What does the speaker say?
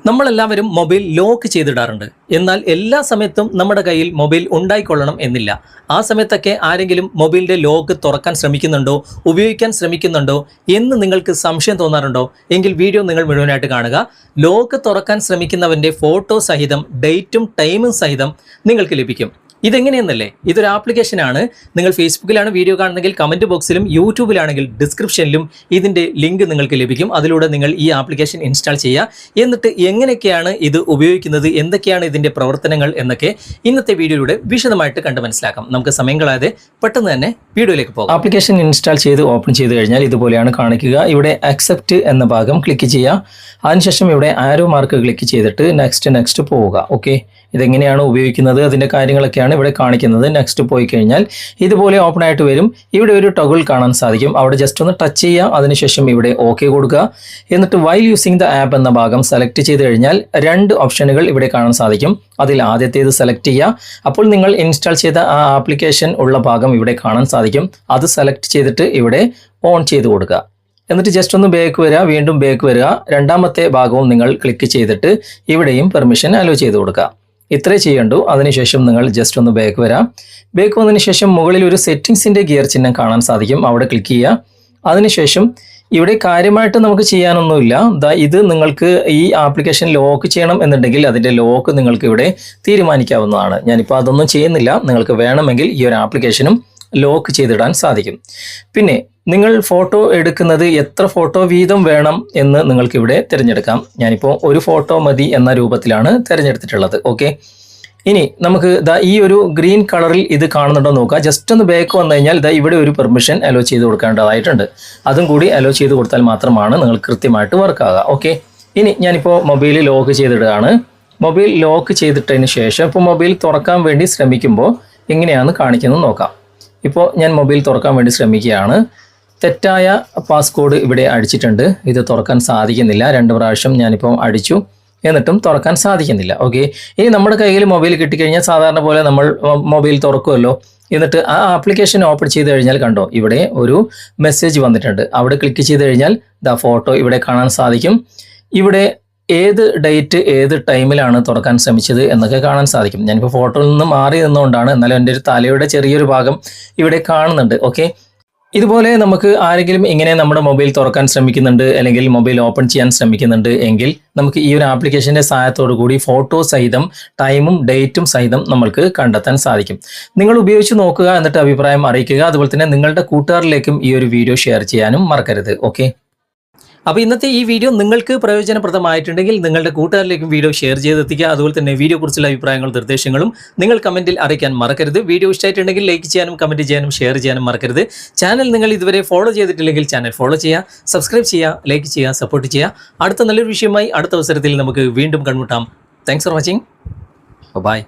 നമ്മളെല്ലാവരും mobile lock ചെയ്തിടാറുണ്ട്. എന്നാൽ എല്ലാ സമയത്തും നമ്മുടെ കയ്യിൽ മൊബൈൽ ഉണ്ടായിക്കൊള്ളണം എന്നില്ല. ആ സമയത്തൊക്കെ ആരെങ്കിലും മൊബൈലിൻ്റെ ലോക്ക് തുറക്കാൻ ശ്രമിക്കുന്നുണ്ടോ, ഉപയോഗിക്കാൻ ശ്രമിക്കുന്നുണ്ടോ എന്ന് നിങ്ങൾക്ക് സംശയം തോന്നാറുണ്ടോ? എങ്കിൽ വീഡിയോ നിങ്ങൾ മുഴുവനായിട്ട് കാണുക. ലോക്ക് തുറക്കാൻ ശ്രമിക്കുന്നവൻ്റെ ഫോട്ടോ സഹിതം ഡേറ്റും ടൈമും സഹിതം നിങ്ങൾക്ക് ലഭിക്കും. ഇതെങ്ങനെയെന്നല്ലേ? ഇതൊരു ആപ്ലിക്കേഷനാണ്. നിങ്ങൾ ഫേസ്ബുക്കിലാണ് വീഡിയോ കാണുന്നതെങ്കിൽ കമൻറ്റ് ബോക്സിലും യൂട്യൂബിലാണെങ്കിൽ ഡിസ്ക്രിപ്ഷനിലും ഇതിൻ്റെ ലിങ്ക് നിങ്ങൾക്ക് ലഭിക്കും. അതിലൂടെ നിങ്ങൾ ഈ ആപ്ലിക്കേഷൻ ഇൻസ്റ്റാൾ ചെയ്യുക. എന്നിട്ട് എങ്ങനെയൊക്കെയാണ് ഇത് ഉപയോഗിക്കുന്നത്, എന്തൊക്കെയാണ് ഇതിൻ്റെ പ്രവർത്തനങ്ങൾ എന്നൊക്കെ ഇന്നത്തെ വീഡിയോയിലൂടെ വിശദമായിട്ട് കണ്ട് മനസ്സിലാക്കാം. നമുക്ക് സമയം കളയാതെ പെട്ടെന്ന് തന്നെ വീഡിയോയിലേക്ക് പോകാം. ആപ്ലിക്കേഷൻ ഇൻസ്റ്റാൾ ചെയ്ത് ഓപ്പൺ ചെയ്ത് കഴിഞ്ഞാൽ ഇതുപോലെയാണ് കാണിക്കുക. ഇവിടെ അക്സെപ്റ്റ് എന്ന ഭാഗം ക്ലിക്ക് ചെയ്യുക. അതിനുശേഷം ഇവിടെ ആരോ മാർക്ക് ക്ലിക്ക് ചെയ്തിട്ട് നെക്സ്റ്റ് പോവുക. ഓക്കെ, ഇതെങ്ങനെയാണ് ഉപയോഗിക്കുന്നത് അതിൻ്റെ കാര്യങ്ങളൊക്കെയാണ് ഇവിടെ കാണിക്കുന്നത്. നെക്സ്റ്റ് പോയി കഴിഞ്ഞാൽ ഇതുപോലെ ഓപ്പൺ ആയിട്ട് വരും. ഇവിടെ ഒരു ടോഗിൾ കാണാൻ സാധിക്കും. അവിടെ ജസ്റ്റ് ഒന്ന് ടച്ച് ചെയ്യുക. അതിനുശേഷം ഇവിടെ ഓക്കെ കൊടുക്കുക. എന്നിട്ട് വൈൽ യൂസിങ് ദ ആപ്പ് എന്ന ഭാഗം സെലക്ട് ചെയ്ത് കഴിഞ്ഞാൽ രണ്ട് ഓപ്ഷനുകൾ ഇവിടെ കാണാൻ സാധിക്കും. അതിൽ ആദ്യത്തേത് സെലക്ട് ചെയ്യുക. അപ്പോൾ നിങ്ങൾ ഇൻസ്റ്റാൾ ചെയ്ത ആ ആപ്ലിക്കേഷൻ ഉള്ള ഭാഗം ഇവിടെ കാണാൻ സാധിക്കും. അത് സെലക്ട് ചെയ്തിട്ട് ഇവിടെ ഓൺ ചെയ്ത് കൊടുക്കുക. എന്നിട്ട് ജസ്റ്റ് ഒന്ന് ബാക്ക് വരിക, വീണ്ടും ബാക്ക് വരിക. രണ്ടാമത്തെ ഭാഗവും നിങ്ങൾ ക്ലിക്ക് ചെയ്തിട്ട് ഇവിടെയും പെർമിഷൻ അലോ ചെയ്ത് കൊടുക്കുക. ഇത്രേ ചെയ്യണ്ടു. അതിനുശേഷം നിങ്ങൾ ജസ്റ്റ് ഒന്ന് ബാക്ക് വരാം. ബാക്ക് വന്നതിന് ശേഷം മുകളിൽ ഒരു സെറ്റിംഗ്സിൻ്റെ ഗിയർ ചിഹ്നം കാണാൻ സാധിക്കും. അവിടെ ക്ലിക്ക് ചെയ്യുക. അതിനുശേഷം ഇവിടെ കാര്യമായിട്ട് നമുക്ക് ചെയ്യാനൊന്നുമില്ല. ഇത് നിങ്ങൾക്ക് ഈ ആപ്ലിക്കേഷൻ ലോക്ക് ചെയ്യണം എന്നുണ്ടെങ്കിൽ അതിൻ്റെ ലോക്ക് നിങ്ങൾക്ക് ഇവിടെ തീരുമാനിക്കാവുന്നതാണ്. ഞാനിപ്പോൾ അതൊന്നും ചെയ്യുന്നില്ല. നിങ്ങൾക്ക് വേണമെങ്കിൽ ഈ ഒരു ആപ്ലിക്കേഷനും ലോക്ക് ചെയ്തിടാൻ സാധിക്കും. പിന്നെ നിങ്ങൾ ഫോട്ടോ എടുക്കുന്നത് എത്ര ഫോട്ടോ വീതം വേണം എന്ന് നിങ്ങൾക്കിവിടെ തിരഞ്ഞെടുക്കാം. ഞാനിപ്പോൾ ഒരു ഫോട്ടോ മതി എന്ന രൂപത്തിലാണ് തിരഞ്ഞെടുത്തിട്ടുള്ളത്. ഓക്കെ, ഇനി നമുക്ക് ഈ ഒരു ഗ്രീൻ കളറിൽ ഇത് കാണുന്നുണ്ടോ നോക്കുക. ജസ്റ്റ് ഒന്ന് ബാക്ക് വന്നു കഴിഞ്ഞാൽ ഇവിടെ ഒരു പെർമിഷൻ അലോ ചെയ്ത് കൊടുക്കേണ്ടതായിട്ടുണ്ട്. അതും കൂടി അലോ ചെയ്ത് കൊടുത്താൽ മാത്രമാണ് നിങ്ങൾ കൃത്യമായിട്ട് വർക്കാകുക. ഓക്കെ, ഇനി ഞാനിപ്പോൾ മൊബൈൽ ലോക്ക് ചെയ്തിടുകയാണ്. മൊബൈൽ ലോക്ക് ചെയ്തിട്ടതിന് ശേഷം ഇപ്പോൾ മൊബൈൽ തുറക്കാൻ വേണ്ടി ശ്രമിക്കുമ്പോൾ എങ്ങനെയാണ് കാണിക്കുന്നത് നോക്കാം. ഇപ്പോൾ ഞാൻ മൊബൈൽ തുറക്കാൻ വേണ്ടി ശ്രമിക്കുകയാണ്. തെറ്റായ പാസ്കോഡ് ഇവിടെ അടിച്ചിട്ടുണ്ട്. ഇത് തുറക്കാൻ സാധിക്കുന്നില്ല. 2 പ്രാവശ്യം ഞാനിപ്പോൾ അടിച്ചു, എന്നിട്ടും തുറക്കാൻ സാധിക്കുന്നില്ല. ഓക്കെ, ഇനി നമ്മുടെ കയ്യിൽ മൊബൈൽ കിട്ടിക്കഴിഞ്ഞാൽ സാധാരണ പോലെ നമ്മൾ മൊബൈൽ തുറക്കുമല്ലോ. എന്നിട്ട് ആ ആപ്ലിക്കേഷൻ ഓപ്പൺ ചെയ്ത് കഴിഞ്ഞാൽ കണ്ടോ, ഇവിടെ ഒരു മെസ്സേജ് വന്നിട്ടുണ്ട്. അവിടെ ക്ലിക്ക് ചെയ്ത് കഴിഞ്ഞാൽ ഫോട്ടോ ഇവിടെ കാണാൻ സാധിക്കും. ഇവിടെ ഏത് ഡേറ്റ് ഏത് ടൈമിലാണ് തുറക്കാൻ ശ്രമിച്ചത് എന്നൊക്കെ കാണാൻ സാധിക്കും. ഞാനിപ്പോൾ ഫോട്ടോയിൽ നിന്ന് മാറി നിന്നുകൊണ്ടാണ്, എന്നാലും എൻ്റെ ഒരു തലയുടെ ചെറിയൊരു ഭാഗം ഇവിടെ കാണുന്നുണ്ട്. ഓക്കെ, ഇതുപോലെ നമുക്ക് ആരെങ്കിലും ഇങ്ങനെ നമ്മുടെ മൊബൈൽ തുറക്കാൻ ശ്രമിക്കുന്നുണ്ട് അല്ലെങ്കിൽ മൊബൈൽ ഓപ്പൺ ചെയ്യാൻ ശ്രമിക്കുന്നുണ്ട് എങ്കിൽ നമുക്ക് ഈ ഒരു ആപ്ലിക്കേഷൻ്റെ സഹായത്തോടു കൂടി ഫോട്ടോ സഹിതം ടൈമും ഡേറ്റും സഹിതം നമ്മൾക്ക് കണ്ടെത്താൻ സാധിക്കും. നിങ്ങൾ ഉപയോഗിച്ച് നോക്കുക, എന്നിട്ട് അഭിപ്രായം അറിയിക്കുക. അതുപോലെ തന്നെ നിങ്ങളുടെ കൂട്ടുകാരിലേക്കും ഈ ഒരു വീഡിയോ ഷെയർ ചെയ്യാനും മറക്കരുത്. ഓക്കെ, അപ്പോൾ ഇന്നത്തെ ഈ വീഡിയോ നിങ്ങൾക്ക് പ്രയോജനപ്രദമായിട്ടുണ്ടെങ്കിൽ നിങ്ങളുടെ കൂട്ടുകാരിലേക്കും വീഡിയോ ഷെയർ ചെയ്തെത്തിക്കുക. അതുപോലെ തന്നെ വീഡിയോ കുറിച്ചുള്ള അഭിപ്രായങ്ങളും നിർദ്ദേശങ്ങളും നിങ്ങൾ കമൻറ്റിൽ അറിയിക്കാൻ മറക്കരുത്. വീഡിയോ ഇഷ്ടമായിട്ടുണ്ടെങ്കിൽ ലൈക്ക് ചെയ്യാനും കമൻറ്റ് ചെയ്യാനും ഷെയർ ചെയ്യാനും മറക്കരുത്. ചാനൽ നിങ്ങൾ ഇതുവരെ ഫോളോ ചെയ്തിട്ടില്ലെങ്കിൽ ചാനൽ ഫോളോ ചെയ്യുക, സബ്സ്ക്രൈബ് ചെയ്യുക, ലൈക്ക് ചെയ്യുക, സപ്പോർട്ട് ചെയ്യുക. അടുത്ത നല്ലൊരു വിഷയമായി അടുത്ത അവസരത്തിൽ നമുക്ക് വീണ്ടും കണ്ടുമുട്ടാം. Thanks for watching. ബൈ.